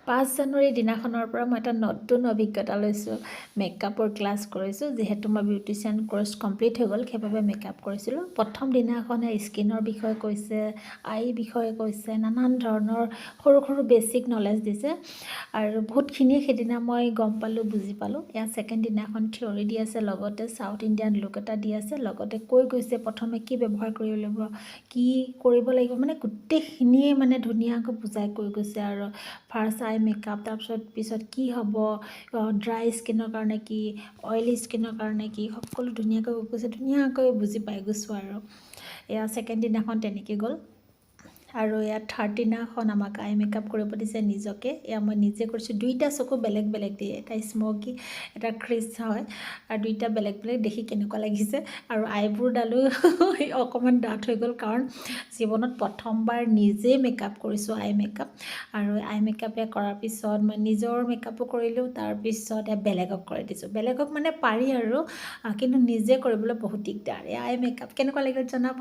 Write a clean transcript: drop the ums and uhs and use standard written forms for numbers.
5 জানুৱাৰী দিনাখনৰ পৰা মই এটা নতুন অভিজ্ঞতা লৈছোঁ। মেকআপৰ ক্লাছ কৰিছোঁ। যিহেতু মই বিউটিচিয়ান কোৰ্চ কমপ্লিট হৈ গ'ল, সেইবাবে মেকআপ কৰিছিলোঁ। প্ৰথম দিনাখনে স্কিনৰ বিষয়ে কৈছে, আইৰ বিষয়ে কৈছে, নানান ধৰণৰ সৰু সৰু বেছিক নলেজ দিছে আৰু বহুতখিনিয়ে সেইদিনা মই গম পালোঁ, বুজি পালোঁ। ইয়াত ছেকেণ্ড দিনাখন থিয়ৰী দি আছে, লগতে চাউথ ইণ্ডিয়ান লুক এটা দি আছে, লগতে কৈ গৈছে প্ৰথমে কি ব্যৱহাৰ কৰিব লাগিব, কি কৰিব লাগিব, মানে গোটেইখিনিয়ে মানে ধুনীয়াকৈ বুজাই কৈ গৈছে আৰু ফাৰ্ষ্ট আই মেকআপ, পিছত কি হ'ব, ড্ৰাই স্কিনৰ কাৰণে কি, অইলি স্কিনৰ কাৰণে কি, সকলো ধুনীয়াকৈ কৈ গৈছে, ধুনীয়াকৈ বুজি পাই গৈছোঁ আৰু এয়া ছেকেণ্ড দিনাখন তেনেকৈ গ'ল। আৰু ইয়াত থাৰ্ড দিনাখন আমাক আই মেকআপ কৰিব দিছে নিজকে। এয়া মই নিজে কৰিছোঁ। দুইটা চকু বেলেগ বেলেগ দিয়ে, এটা স্মকি, এটা ক্ৰিজ হয়, আৰু দুইটা বেলেগ বেলেগ। দেখি কেনেকুৱা লাগিছে। আৰু আইব্ৰ'ডালো অকণমান ডাঠ হৈ গ'ল, কাৰণ জীৱনত প্ৰথমবাৰ নিজেই মেকআপ কৰিছোঁ, আই মেকআপ। আৰু আই মেকআপ কৰাৰ পিছত মই নিজৰ মেকআপো কৰিলোঁ, তাৰপিছত বেলেগক কৰি দিছোঁ। বেলেগক মানে পাৰি আৰু, কিন্তু নিজে কৰিবলৈ বহুত দিগদাৰ। আই মেকআপ কেনেকুৱা লাগিল জনাব।